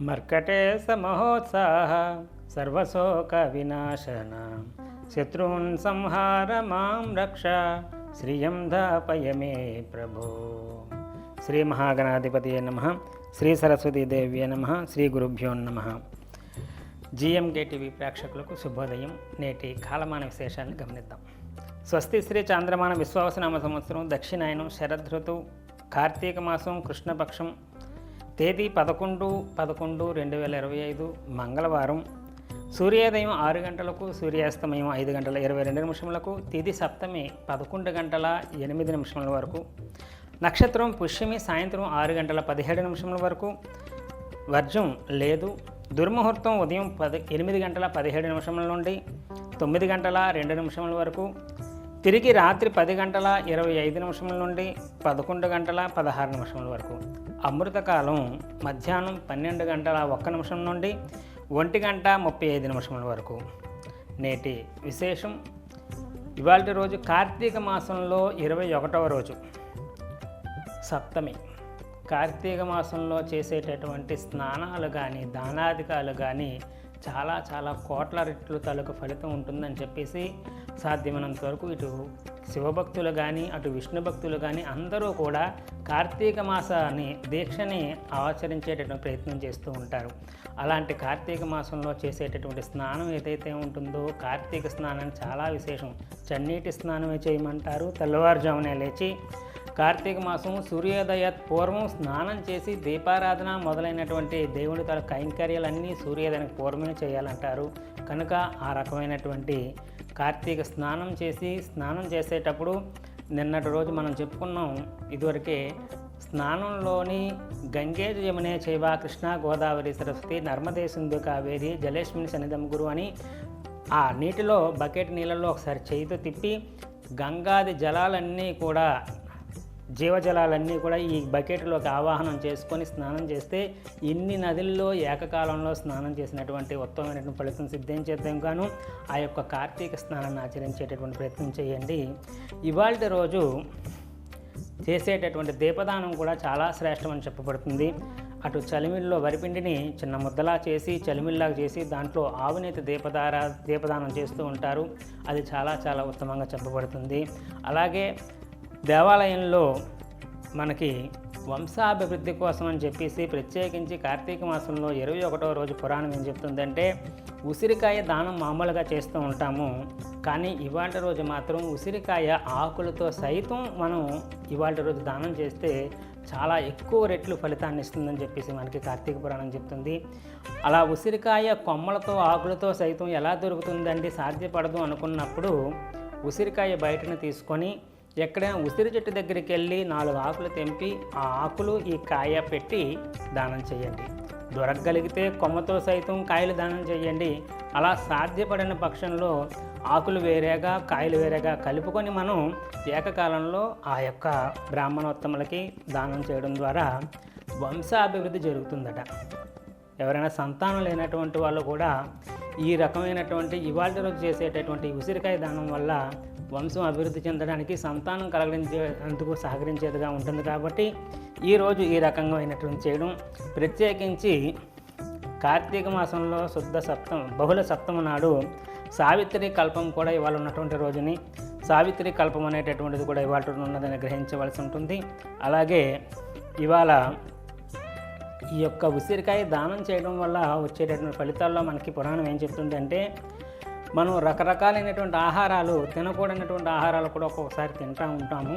మర్కటేశ మహోత్సాహ సర్వశోక వినాశన శత్రున్ సంహార మాం రక్ష శ్రియం దాపయమే ప్రభో. శ్రీ మహాగణాధిపతియే నమః. శ్రీ సరస్వతీదేవ్యే నమః. శ్రీ గురుభ్యో నమః. జిఎంకే టీవీ ప్రేక్షకులకు శుభోదయం. నేటి కాలమాన విశేషాన్ని గమనిద్దాం. స్వస్తి శ్రీ చాంద్రమాన విశ్వావసనామ సంవత్సరం దక్షిణాయనం శరదృతువు కార్తీక మాసం కృష్ణపక్షం తేదీ 11/11/2025 మంగళవారం. సూర్యోదయం 6 గంటలకు, సూర్యాస్తమయం 5 గంటల 22 నిమిషములకు, తిథి సప్తమి 11 గంటల 8 నిమిషముల వరకు, నక్షత్రం పుష్యమి సాయంత్రం 6 గంటల 17 నిమిషముల వరకు, వర్జం లేదు. దుర్ముహూర్తం ఉదయం 8 గంటల 17 నిమిషముల నుండి 9 గంటల 2 నిమిషముల వరకు, తిరిగి రాత్రి 10 గంటల 25 నిమిషముల నుండి 11 గంటల 16 నిమిషముల వరకు. అమృతకాలం మధ్యాహ్నం 12 గంటల 1 నిమిషం నుండి 1 గంట 35 నిమిషముల వరకు. నేటి విశేషం, ఇవాళ రోజు కార్తీక మాసంలో 21వ రోజు సప్తమి. కార్తీక మాసంలో చేసేటటువంటి స్నానాలు కానీ దానాధికాలు కానీ చాలా కోట్ల రెట్లు తాలూకు ఫలితం ఉంటుందని చెప్పేసి సాధ్యమైనంత వరకు ఇటు శివభక్తులు కానీ అటు విష్ణు భక్తులు కానీ అందరూ కూడా కార్తీక మాసాన్ని దీక్షని ఆచరించేటటువంటి ప్రయత్నం చేస్తూ ఉంటారు. అలాంటి కార్తీక మాసంలో చేసేటటువంటి స్నానం ఏదైతే ఉంటుందో కార్తీక స్నానం చాలా విశేషం. చన్నీటి స్నానమే చేయమంటారు. తెల్లవారుజామునే లేచి కార్తీక మాసం సూర్యోదయ పూర్వం స్నానం చేసి దీపారాధన మొదలైనటువంటి దేవుడి తల కైంకర్యాలన్నీ సూర్యోదయానికి పూర్వమే చేయాలంటారు. కనుక ఆ రకమైనటువంటి కార్తీక స్నానం చేసేటప్పుడు నిన్నటి రోజు మనం చెప్పుకున్నాం ఇదివరకే, స్నానంలోని గంగేజ యమునే చైవ కృష్ణ గోదావరి సరస్వతి నర్మదే సింధు కావేరి జలేష్మిని సన్నిధం గురు అని ఆ నీటిలో బకెట్ నీళ్ళల్లో ఒకసారి చేయితో తిప్పి గంగాది జలాలన్నీ కూడా జీవజలాలన్నీ కూడా ఈ బకెట్లోకి ఆవాహనం చేసుకొని స్నానం చేస్తే ఇన్ని నదుల్లో ఏకకాలంలో స్నానం చేసినటువంటి ఉత్తమమైనటువంటి ఫలితం సిద్ధించేద్దాం గాను ఆ యొక్క కార్తీక స్నానాన్ని ఆచరించేటటువంటి ప్రయత్నం చేయండి. ఇవాళ రోజు చేసేటటువంటి దీపదానం కూడా చాలా శ్రేష్టమని చెప్పబడుతుంది. అటు చలిమిల్లో వరిపిండిని చిన్న ముద్దలా చేసి చలిమిల్లాగా చేసి దాంట్లో ఆవునేతి దీపదానం చేస్తూ ఉంటారు. అది చాలా ఉత్తమంగా చెప్పబడుతుంది. అలాగే దేవాలయంలో మనకి వంశాభివృద్ధి కోసం అని చెప్పేసి ప్రత్యేకించి కార్తీక మాసంలో 21వ రోజు పురాణం ఏం చెప్తుందంటే, ఉసిరికాయ దానం మామూలుగా చేస్తూ ఉంటాము, కానీ ఇవాళ రోజు మాత్రం ఉసిరికాయ ఆకులతో సైతం మనం ఇవాళ రోజు దానం చేస్తే చాలా ఎక్కువ రెట్లు ఫలితాన్ని ఇస్తుందని చెప్పేసి మనకి కార్తీక పురాణం చెప్తుంది. అలా ఉసిరికాయ కొమ్మలతో ఆకులతో సైతం ఎలా దొరుకుతుందండి, సాధ్యపడదు అనుకున్నప్పుడు ఉసిరికాయ బయటను తీసుకొని ఎక్కడైనా ఉసిరి చెట్టు దగ్గరికి వెళ్ళి 4 ఆకులు తెంపి ఆ ఆకులు ఈ కాయ పెట్టి దానం చేయండి. దొరకగలిగితే కొమ్మతో సైతం కాయలు దానం చేయండి. అలా సాధ్యపడిన పక్షంలో ఆకులు వేరేగా కాయలు వేరేగా కలుపుకొని మనం ఏకకాలంలో ఆ యొక్క బ్రాహ్మణోత్తములకి దానం చేయడం ద్వారా వంశాభివృద్ధి జరుగుతుందట. ఎవరైనా సంతానం లేనటువంటి వాళ్ళు కూడా ఈ రకమైనటువంటి ఇవాళ రోజు చేసేటటువంటి ఉసిరికాయ దానం వల్ల వంశం అభివృద్ధి చెందడానికి సంతానం కలిగించేందుకు సహకరించేదిగా ఉంటుంది. కాబట్టి ఈరోజు ఈ రకంగా చేయడం, ప్రత్యేకించి కార్తీక మాసంలో బహుళ సప్తమ నాడు సావిత్రి కల్పం కూడా ఇవాళ ఉన్నటువంటి రోజుని, సావిత్రి కల్పం అనేటటువంటిది కూడా ఇవాళ ఉన్నదని గ్రహించవలసి ఉంటుంది. అలాగే ఇవాళ ఈ యొక్క ఉసిరికాయ దానం చేయడం వల్ల వచ్చేటటువంటి ఫలితాల్లో మనకి పురాణం ఏం చెప్తుంది అంటే, మనం రకరకాలైనటువంటి ఆహారాలు తినకూడనటువంటి ఆహారాలు కూడా ఒక్కొక్కసారి తింటూ ఉంటాము.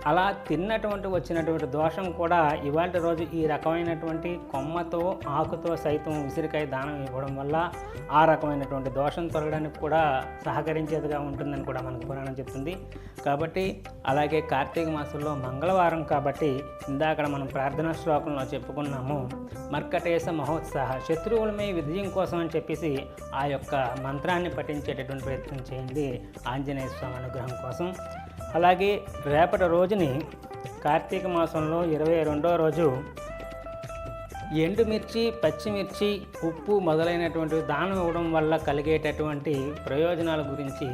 అలా తిన్నటువంటి వచ్చినటువంటి దోషం కూడా ఇవాళ రోజు ఈ రకమైనటువంటి కొమ్మతో ఆకుతో సైతం ఉసిరికాయ దానం ఇవ్వడం వల్ల ఆ రకమైనటువంటి దోషం తొలగడానికి కూడా సహకరించేదిగా ఉంటుందని కూడా మనకు పురాణం చెప్తుంది. కాబట్టి అలాగే కార్తీక మాసంలో మంగళవారం కాబట్టి ఇందాక మనం ప్రార్థనా శ్లోకంలో చెప్పుకున్నాము, మర్కటేశ మహోత్సాహ శత్రువులమే విజయం కోసం అని చెప్పేసి ఆ యొక్క మంత్రాన్ని పఠించేటటువంటి ప్రయత్నం చేయండి ఆంజనేయ స్వామి అనుగ్రహం కోసం. అలాగే రేపటి రోజుని కార్తీక మాసంలో 22వ రోజు ఎండుమిర్చి, పచ్చిమిర్చి, ఉప్పు మొదలైనటువంటి దానం ఇవ్వడం వల్ల కలిగేటటువంటి ప్రయోజనాల గురించి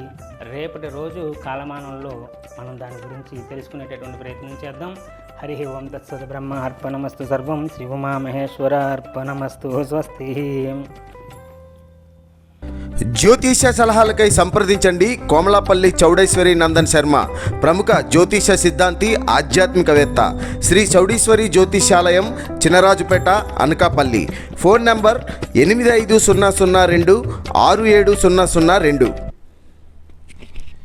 రేపటి రోజు కాలమానంలో మనం దాని గురించి తెలుసుకునేటటువంటి ప్రయత్నం చేద్దాం. హరి ఓం తత్సత్ బ్రహ్మ అర్పణమస్తు. సర్వం శ్రీ ఉమామహేశ్వర అర్పణమస్తు. స్వస్తి. జ్యోతిష సలహాలకై సంప్రదించండి కోమలాపల్లి చౌడేశ్వరి నందన్ శర్మ, ప్రముఖ జ్యోతిష సిద్ధాంతి, ఆధ్యాత్మికవేత్త. శ్రీ చౌడేశ్వరి జ్యోతిషాలయం, చినరాజుపేట, అనకాపల్లి. Phone number 8500267002.